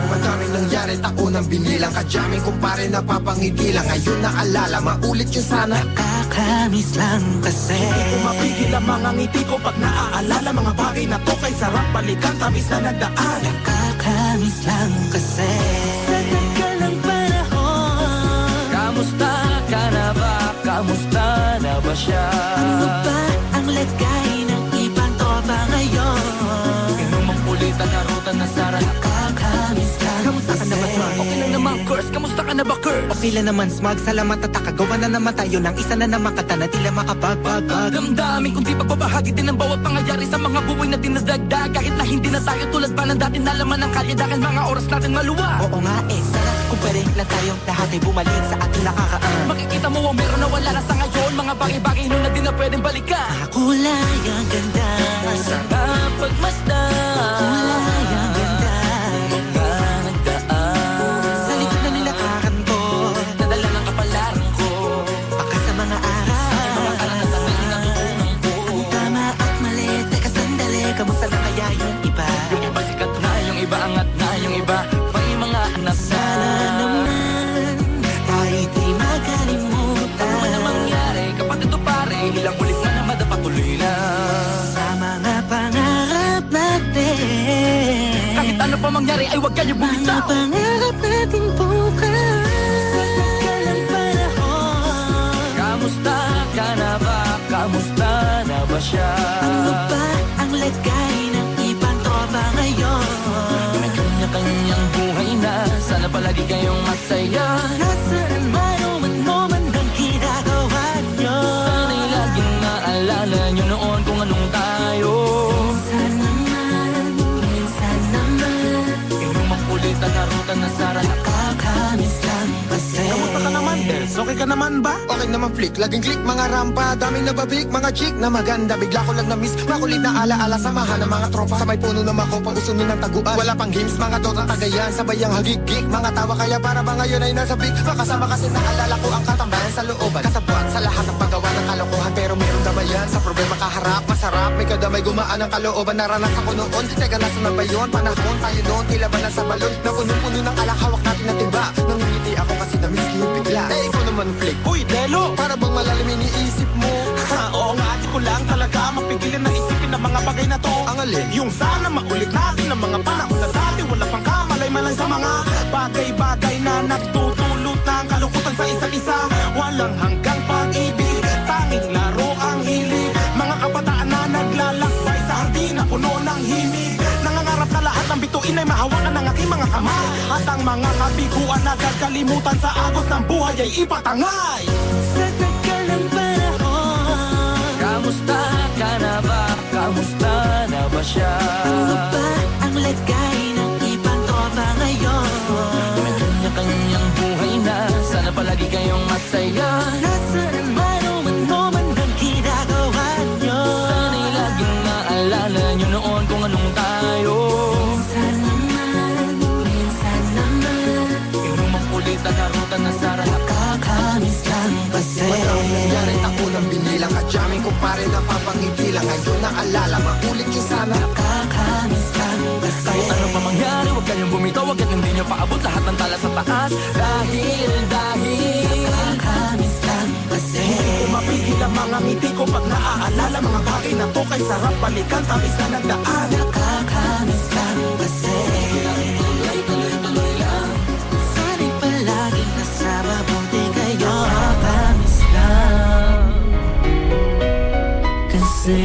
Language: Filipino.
Madaming nangyari, taunang binilang, kadyaming kumpare napapangiti lang. Ngayon naalala, maulit yun sana. Nakakamiss lang kasi Hindi ko mapigil ang mga ngiti ko pag naaalala. Mga bagay na to kay sarap balikan, tabis na nagdaan. Nakakamiss lang kasi sa tagal ng panahon. Kamusta ka na ba? Kamusta na ba siya? Ano ba ang lagay ng ibang tropa ngayon? Inumang pulitan na ruta na sara. Nakakamiss lang Kamusta ka na ba, Smart? Okay lang naman, Curse. Kamusta ka na ba, Curse? Okay lang naman, Smug. Salamat at nakagawa na naman tayo ng isa na naman kata na tila makabagbag. Damdamin kung di pagbabahagi din ang bawat pangyayari sa mga buhay na dinadagdag. Kahit na hindi na tayo tulad pa ng dati na laman ng kalye dahil mga oras natin maluwa. Oo nga sana kung pwede lang tayong lahat ay bumalik sa ating nakakaan. Makikita mo ang meron na wala na sa ngayon. Mga bagay-bagay nun na di na pwedeng balikan. kulay ang ganda. Sana pagmasdan Kulay ang ganda. mga nagdaan. Sa likod na nilakaran ko, Nadala ng kapalaran ko. baka sa mga aral. Mga karanasan na natutunan ko. Ang tama at mali, teka sandali. Kamusta na kaya yung iba? Yung iba sikat na, yung iba angat na, yung iba may mga anak na. Sana naman tayo di makalimutan. Ano man ang mangyari, kapatid o pare, ilang ulit na na madapatuloy na. Sa mga pangarap natin. Kahit ano pa mangyari ay huwag kayo Mga bumitaw. pangarap natin bukas. Sa tagal ng panahon. Kamusta ka na ba? Kamusta na ba siya? Ano ba ang lagay ng ibang tropa ngayon? May kanya-kanyang buhay na, sana palagi kayong masaya. Nasaan man o ano man ang ginagawa nyo? Sana'y laging naalala nyo noon kung anong tayo. Minsan naman Yung makulitan na ruta na sara. nakakamiss lang kasi. Kamusta ka naman, Dels? Okay ka naman ba? Okay naman flick, laging click, mga rampa, daming nababik, mga chick na maganda. Bigla ko lang na-miss, makulit na alaala, samahan ng mga tropa. Sa may puno na makopa, usunin ng taguan. Wala pang games, mga dotang tagayan, sabay ang hagigik. Mga tawa kaya para ba ngayon ay nasa big. Makasama kasi naalala ko ang katambayan sa looban. Kasabuan sa lahat ng paggawa ng kalokohan, pero meron damayan. Sa problema kaharap, masarap, may kadamay gumaan ang kalooban. Naranasan ko noon, teka nasa na ba yun? Panahon tayo noon, tila ba nasa balon? Na puno-puno ng alak, hawak natin na timba. Nangingiti ako kasi na-miss ko yung bigla. Eh, ikaw naman flick. Uy, Delo! Para bang malalim iniisip mo? Oo nga, di ko lang talaga mapigilan na isipin ang mga bagay na to. Ang alin? Yung sana maulit natin ang mga panahon na dati. Wala pang kamalay-malay sa mga bagay-bagay na nagtutulot ng kalukutan sa isa't isa. Walang hanggang pag-ibig, tanging laro ang hilig. Mga kabataan na naglalakbay sa hardin na puno ng himig. Nangangarap na lahat ng bituin ay mahawakan ng aking mga kamay. At ang mga kabiguan na gagalimutan sa agos ng buhay ay ipatangay. Sa tagal ng panahon. Kamusta ka na ba? Kamusta na ba siya? Ano ba ang lagay ng ibang tropa ngayon? May kanya-kanyang buhay na, sana palagi kayong masaya. Nasaan man o ano man ang ginagawa nyo? Sana'y laging naalala nyo noon kung anong tayo. Minsan naman Yung makulitan na ruta na sara. nakakamiss lang kasi. Madaming nangyari, taunang binilang, kadyaming kumpare napapangiti lang. Ngayon naalala, maulit yun sana. Nakakamiss lang kasi. Kahit ano pa mangyari, huwag kayong bumitaw. Huwag hindi nyo paabot lahat ng tala sa taas. Dahil Nakakamiss lang kasi. Hindi ko mapigil ang mga ngiti ko pag naaalala. Mga bagay na to kay sarap balikan, tabis na nagdaan. Nakakamiss lang kasi. tuloy-tuloy lang. Sana'y palaging nasa mabuti kayo. Nakakamiss lang kasi.